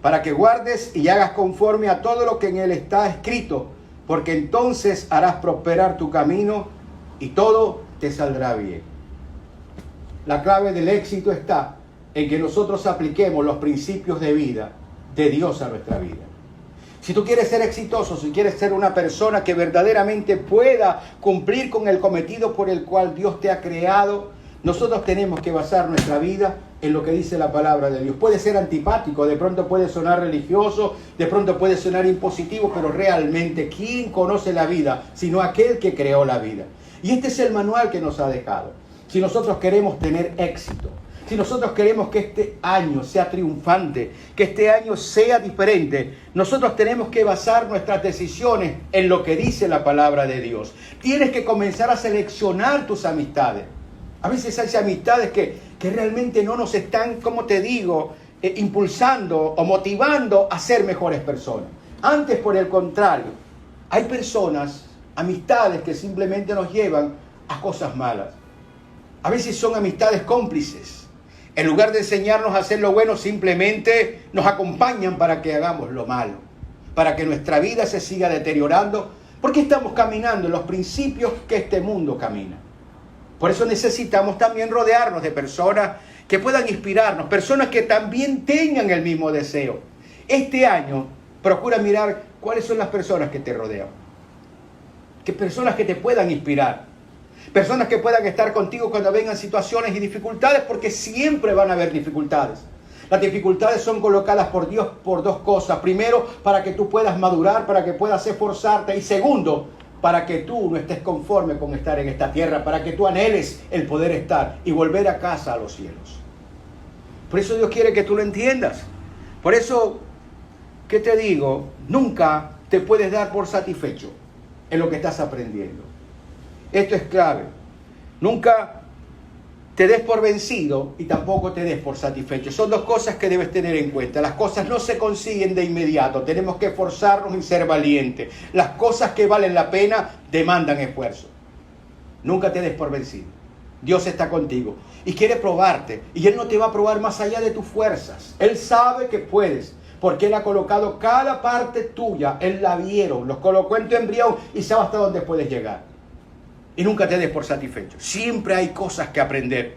para que guardes y hagas conforme a todo lo que en él está escrito, porque entonces harás prosperar tu camino y todo te saldrá bien. La clave del éxito está en que nosotros apliquemos los principios de vida de Dios a nuestra vida. Si tú quieres ser exitoso, si quieres ser una persona que verdaderamente pueda cumplir con el cometido por el cual Dios te ha creado, nosotros tenemos que basar nuestra vida en lo que dice la palabra de Dios. Puede ser antipático, de pronto puede sonar religioso, de pronto puede sonar impositivo, pero realmente, ¿quién conoce la vida sino aquel que creó la vida? Y este es el manual que nos ha dejado. Si nosotros queremos tener éxito, si nosotros queremos que este año sea triunfante, que este año sea diferente, nosotros tenemos que basar nuestras decisiones en lo que dice la palabra de Dios. Tienes que comenzar a seleccionar tus amistades. A veces hay amistades que realmente no nos están, como te digo, impulsando o motivando a ser mejores personas. Antes, por el contrario, hay personas, amistades que simplemente nos llevan a cosas malas. A veces son amistades cómplices. En lugar de enseñarnos a hacer lo bueno, simplemente nos acompañan para que hagamos lo malo, para que nuestra vida se siga deteriorando, porque estamos caminando en los principios que este mundo camina. Por eso necesitamos también rodearnos de personas que puedan inspirarnos, personas que también tengan el mismo deseo. Este año, procura mirar cuáles son las personas que te rodean. Que personas que te puedan inspirar. Personas que puedan estar contigo cuando vengan situaciones y dificultades, porque siempre van a haber dificultades. Las dificultades son colocadas por Dios por dos cosas. Primero, para que tú puedas madurar, para que puedas esforzarte. Y segundo, para que tú no estés conforme con estar en esta tierra, para que tú anheles el poder estar y volver a casa a los cielos. Por eso Dios quiere que tú lo entiendas. Por eso, ¿qué te digo? Nunca te puedes dar por satisfecho en lo que estás aprendiendo. Esto es clave. Nunca te des por vencido y tampoco te des por satisfecho. Son dos cosas que debes tener en cuenta. Las cosas no se consiguen de inmediato. Tenemos que esforzarnos y ser valientes. Las cosas que valen la pena demandan esfuerzo. Nunca te des por vencido. Dios está contigo y quiere probarte. Y Él no te va a probar más allá de tus fuerzas. Él sabe que puedes, porque Él ha colocado cada parte tuya. Él la vieron, los colocó en tu embrión y sabe hasta dónde puedes llegar. Y nunca te des por satisfecho. Siempre hay cosas que aprender.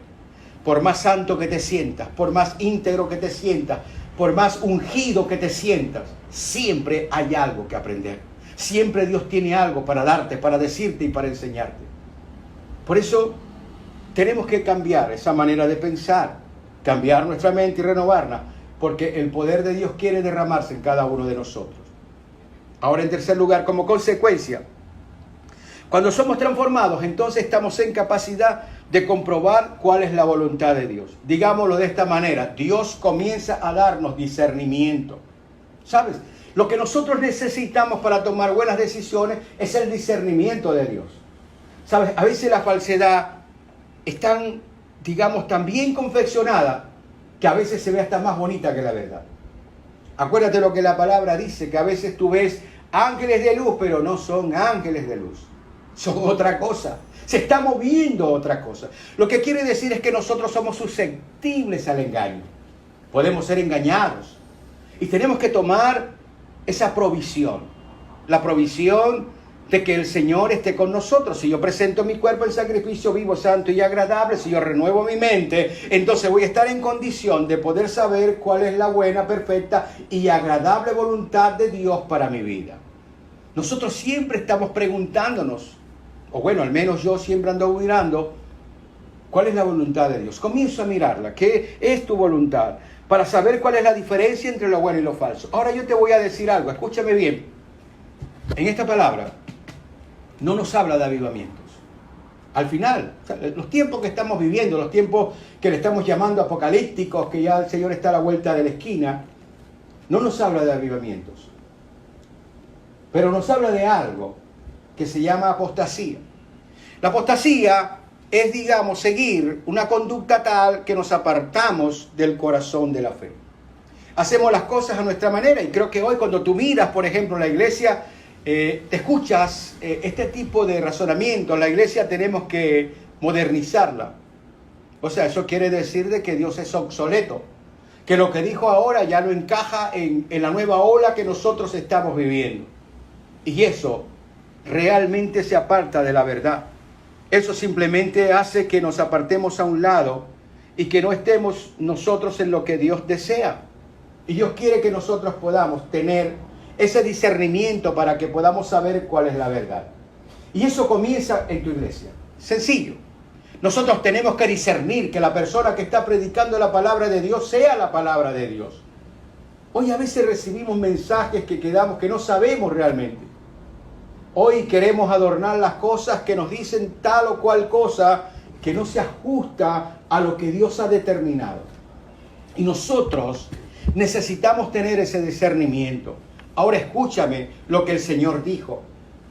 Por más santo que te sientas, por más íntegro que te sientas, por más ungido que te sientas, siempre hay algo que aprender. Siempre Dios tiene algo para darte, para decirte y para enseñarte. Por eso tenemos que cambiar esa manera de pensar, cambiar nuestra mente y renovarla, porque el poder de Dios quiere derramarse en cada uno de nosotros. Ahora, en tercer lugar, como consecuencia, cuando somos transformados, entonces estamos en capacidad de comprobar cuál es la voluntad de Dios. Digámoslo de esta manera, Dios comienza a darnos discernimiento. ¿Sabes? Lo que nosotros necesitamos para tomar buenas decisiones es el discernimiento de Dios. ¿Sabes? A veces la falsedad es tan, digamos, tan bien confeccionada que a veces se ve hasta más bonita que la verdad. Acuérdate lo que la palabra dice, que a veces tú ves ángeles de luz, pero no son ángeles de luz. Son otra cosa. Se está moviendo otra cosa. Lo que quiere decir es que nosotros somos susceptibles al engaño. Podemos ser engañados. Y tenemos que tomar esa provisión. La provisión de que el Señor esté con nosotros. Si yo presento mi cuerpo en sacrificio vivo, santo y agradable, si yo renuevo mi mente, entonces voy a estar en condición de poder saber cuál es la buena, perfecta y agradable voluntad de Dios para mi vida. Nosotros siempre estamos preguntándonos, o bueno, al menos yo siempre ando mirando, ¿cuál es la voluntad de Dios? Comienzo a mirarla. ¿Qué es tu voluntad? Para saber cuál es la diferencia entre lo bueno y lo falso. Ahora yo te voy a decir algo, escúchame bien. En esta palabra no nos habla de avivamientos. Al final, los tiempos que estamos viviendo, los tiempos que le estamos llamando apocalípticos, que ya el Señor está a la vuelta de la esquina, no nos habla de avivamientos. Pero nos habla de algo que se llama apostasía. La apostasía es, digamos, seguir una conducta tal que nos apartamos del corazón de la fe. Hacemos las cosas a nuestra manera y creo que hoy cuando tú miras, por ejemplo, la iglesia, te escuchas este tipo de razonamiento. La iglesia tenemos que modernizarla. O sea, eso quiere decir de que Dios es obsoleto, que lo que dijo ahora ya no encaja en la nueva ola que nosotros estamos viviendo. Y eso realmente se aparta de la verdad. Eso simplemente hace que nos apartemos a un lado y que no estemos nosotros en lo que Dios desea. Y Dios quiere que nosotros podamos tener ese discernimiento para que podamos saber cuál es la verdad. Y eso comienza en tu iglesia. Sencillo. Nosotros tenemos que discernir que la persona que está predicando la palabra de Dios sea la palabra de Dios. Hoy a veces recibimos mensajes que quedamos que no sabemos realmente. Hoy queremos adornar las cosas que nos dicen tal o cual cosa que no se ajusta a lo que Dios ha determinado. Y nosotros necesitamos tener ese discernimiento. Ahora escúchame lo que el Señor dijo.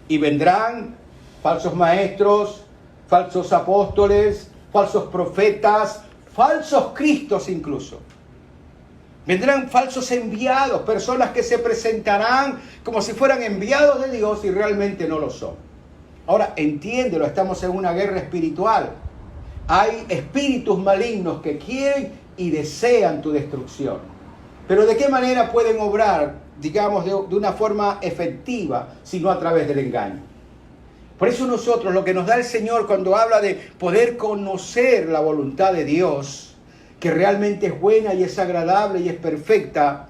Y vendrán falsos maestros, falsos apóstoles, falsos profetas, falsos cristos incluso. Vendrán falsos enviados, personas que se presentarán como si fueran enviados de Dios y realmente no lo son. Ahora, entiéndelo, estamos en una guerra espiritual. Hay espíritus malignos que quieren y desean tu destrucción. Pero ¿de qué manera pueden obrar, digamos, de una forma efectiva, sino a través del engaño? Por eso nosotros, lo que nos da el Señor cuando habla de poder conocer la voluntad de Dios, que realmente es buena y es agradable y es perfecta,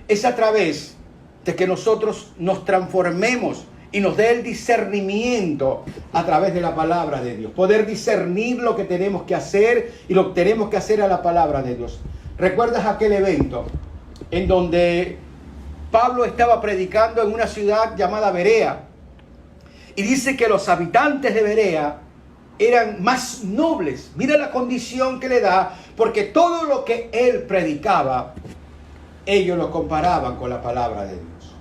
es a través de que nosotros nos transformemos y nos dé el discernimiento a través de la palabra de Dios. Poder discernir lo que tenemos que hacer y lo que tenemos que hacer a la palabra de Dios. ¿Recuerdas aquel evento en donde Pablo estaba predicando en una ciudad llamada Berea? Y dice que los habitantes de Berea eran más nobles. Mira la condición que le da, porque todo lo que él predicaba, ellos lo comparaban con la palabra de Dios.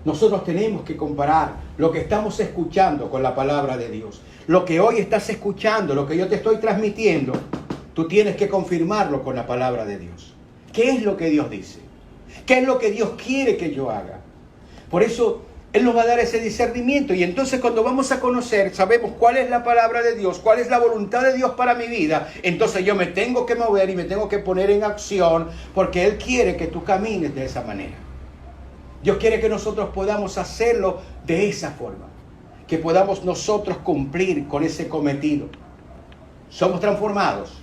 Nosotros tenemos que comparar lo que estamos escuchando con la palabra de Dios. Lo que hoy estás escuchando, lo que yo te estoy transmitiendo, tú tienes que confirmarlo con la palabra de Dios. ¿Qué es lo que Dios dice? ¿Qué es lo que Dios quiere que yo haga? Por eso Él nos va a dar ese discernimiento y entonces cuando vamos a conocer, sabemos cuál es la palabra de Dios, cuál es la voluntad de Dios para mi vida, entonces yo me tengo que mover y me tengo que poner en acción porque Él quiere que tú camines de esa manera. Dios quiere que nosotros podamos hacerlo de esa forma, que podamos nosotros cumplir con ese cometido. Somos transformados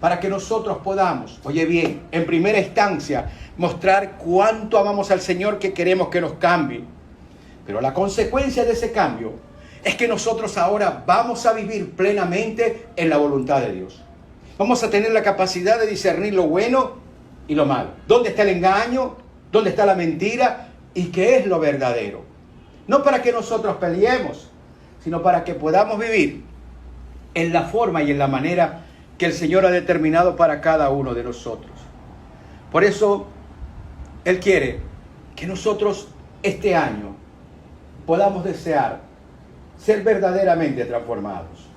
para que nosotros podamos, oye bien, en primera instancia, mostrar cuánto amamos al Señor que queremos que nos cambie. Pero la consecuencia de ese cambio es que nosotros ahora vamos a vivir plenamente en la voluntad de Dios. Vamos a tener la capacidad de discernir lo bueno y lo malo. ¿Dónde está el engaño? ¿Dónde está la mentira? ¿Y qué es lo verdadero? No para que nosotros peleemos, sino para que podamos vivir en la forma y en la manera que el Señor ha determinado para cada uno de nosotros. Por eso, Él quiere que nosotros este año podamos desear ser verdaderamente transformados.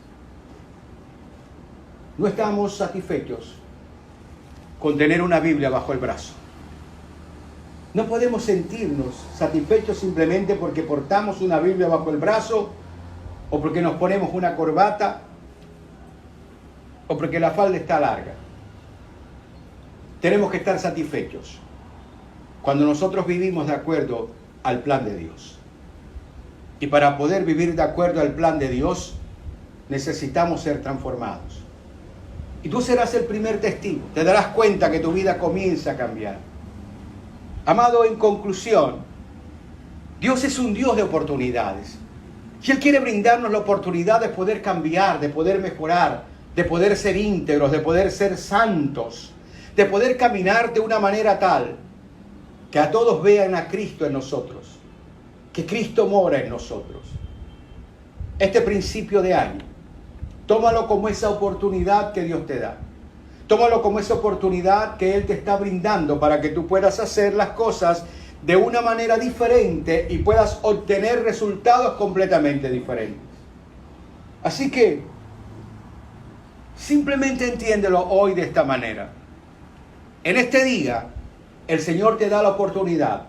No estamos satisfechos con tener una Biblia bajo el brazo. No podemos sentirnos satisfechos simplemente porque portamos una Biblia bajo el brazo, o porque nos ponemos una corbata, o porque la falda está larga. Tenemos que estar satisfechos cuando nosotros vivimos de acuerdo al plan de Dios. Y para poder vivir de acuerdo al plan de Dios, necesitamos ser transformados. Y tú serás el primer testigo. Te darás cuenta que tu vida comienza a cambiar. Amado, en conclusión, Dios es un Dios de oportunidades. Y Él quiere brindarnos la oportunidad de poder cambiar, de poder mejorar, de poder ser íntegros, de poder ser santos, de poder caminar de una manera tal que a todos vean a Cristo en nosotros, que Cristo mora en nosotros. Este principio de año, tómalo como esa oportunidad que Dios te da. Tómalo como esa oportunidad que Él te está brindando para que tú puedas hacer las cosas de una manera diferente y puedas obtener resultados completamente diferentes. Así que, simplemente entiéndelo hoy de esta manera. En este día, el Señor te da la oportunidad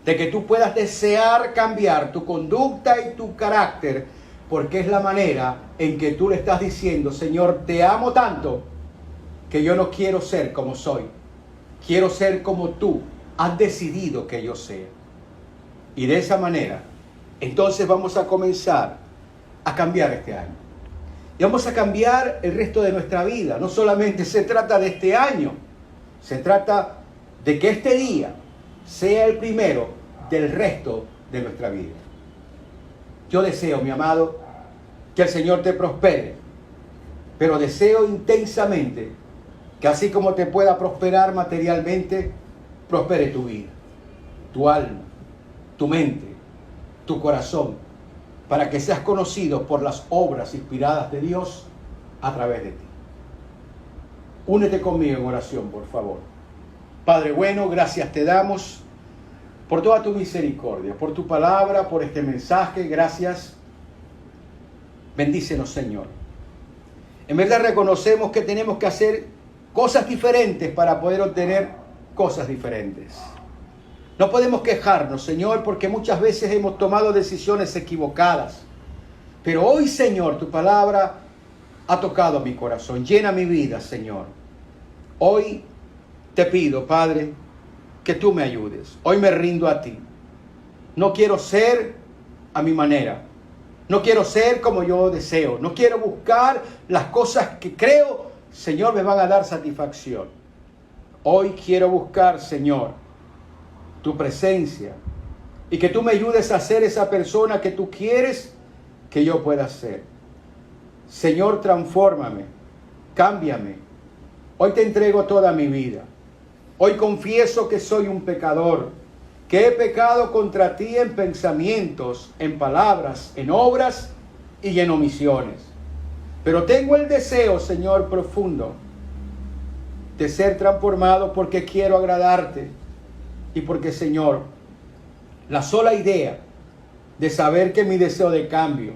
de que tú puedas desear cambiar tu conducta y tu carácter, porque es la manera en que tú le estás diciendo: Señor, te amo tanto que yo no quiero ser como soy. Quiero ser como tú has decidido que yo sea. Y de esa manera, entonces vamos a comenzar a cambiar este año. Y vamos a cambiar el resto de nuestra vida. No solamente se trata de este año, se trata de que este día sea el primero del resto de nuestra vida. Yo deseo, mi amado, que el Señor te prospere, pero deseo intensamente que así como te pueda prosperar materialmente, prospere tu vida, tu alma, tu mente, tu corazón, para que seas conocido por las obras inspiradas de Dios a través de ti. Únete conmigo en oración, por favor. Padre bueno, gracias te damos por toda tu misericordia, por tu palabra, por este mensaje. Gracias. Bendícenos, Señor. En verdad reconocemos que tenemos que hacer cosas diferentes para poder obtener cosas diferentes. No podemos quejarnos, Señor, porque muchas veces hemos tomado decisiones equivocadas. Pero hoy, Señor, tu palabra ha tocado mi corazón. Llena mi vida, Señor. Hoy te pido, Padre, que tú me ayudes. Hoy me rindo a ti. No quiero ser a mi manera. No quiero ser como yo deseo. No quiero buscar las cosas que creo, Señor, me van a dar satisfacción. Hoy quiero buscar, Señor, tu presencia y que tú me ayudes a ser esa persona que tú quieres que yo pueda ser. Señor, transfórmame, cámbiame. Hoy te entrego toda mi vida. Hoy confieso que soy un pecador, que he pecado contra ti en pensamientos, en palabras, en obras y en omisiones. Pero tengo el deseo, Señor, profundo de ser transformado porque quiero agradarte y porque, Señor, la sola idea de saber que mi deseo de cambio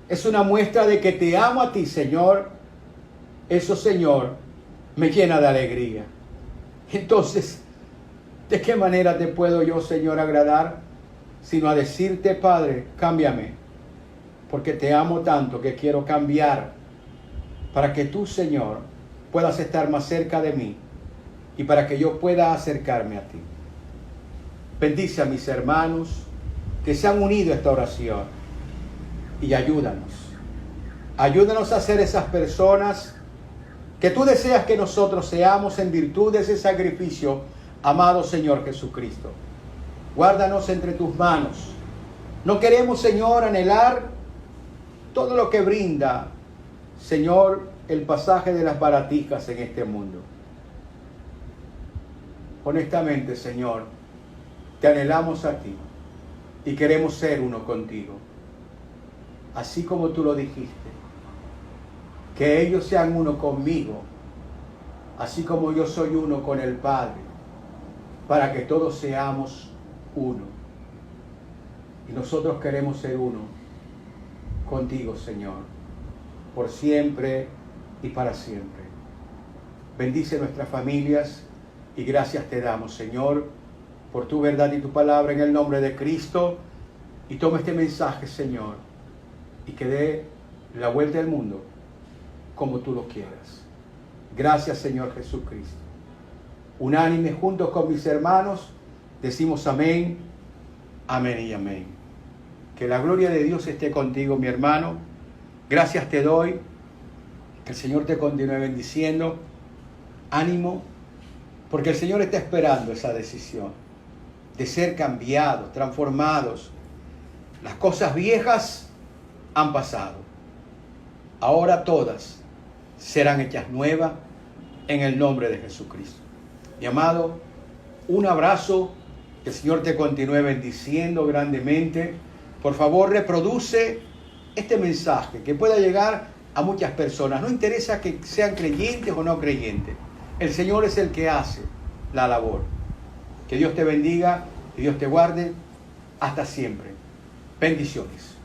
es una muestra de que te amo a ti, Señor, eso, Señor, me llena de alegría. Entonces, ¿de qué manera te puedo yo, Señor, agradar? Sino a decirte, Padre, cámbiame, porque te amo tanto que quiero cambiar para que tú, Señor, puedas estar más cerca de mí y para que yo pueda acercarme a ti. Bendice a mis hermanos que se han unido a esta oración y ayúdanos. Ayúdanos a ser esas personas que tú deseas que nosotros seamos en virtud de ese sacrificio, amado Señor Jesucristo. Guárdanos entre tus manos. No queremos, Señor, anhelar todo lo que brinda, Señor, el pasaje de las baratijas en este mundo. Honestamente, Señor, te anhelamos a ti y queremos ser uno contigo. Así como tú lo dijiste, que ellos sean uno conmigo, así como yo soy uno con el Padre, para que todos seamos uno. Y nosotros queremos ser uno contigo, Señor, por siempre y para siempre. Bendice nuestras familias y gracias te damos, Señor, por tu verdad y tu palabra en el nombre de Cristo. Y toma este mensaje, Señor, y que dé la vuelta al mundo como tú lo quieras. Gracias, Señor Jesucristo. Unánime, juntos con mis hermanos, decimos amén, amén y amén. Que la gloria de Dios esté contigo, mi hermano. Gracias te doy. Que el Señor te continúe bendiciendo. Ánimo, porque el Señor está esperando esa decisión de ser cambiados, transformados. Las cosas viejas han pasado. Ahora todas serán hechas nuevas en el nombre de Jesucristo. Mi amado, un abrazo. Que el Señor te continúe bendiciendo grandemente. Por favor, reproduce este mensaje que pueda llegar a muchas personas. No interesa que sean creyentes o no creyentes. El Señor es el que hace la labor. Que Dios te bendiga y Dios te guarde. Hasta siempre. Bendiciones.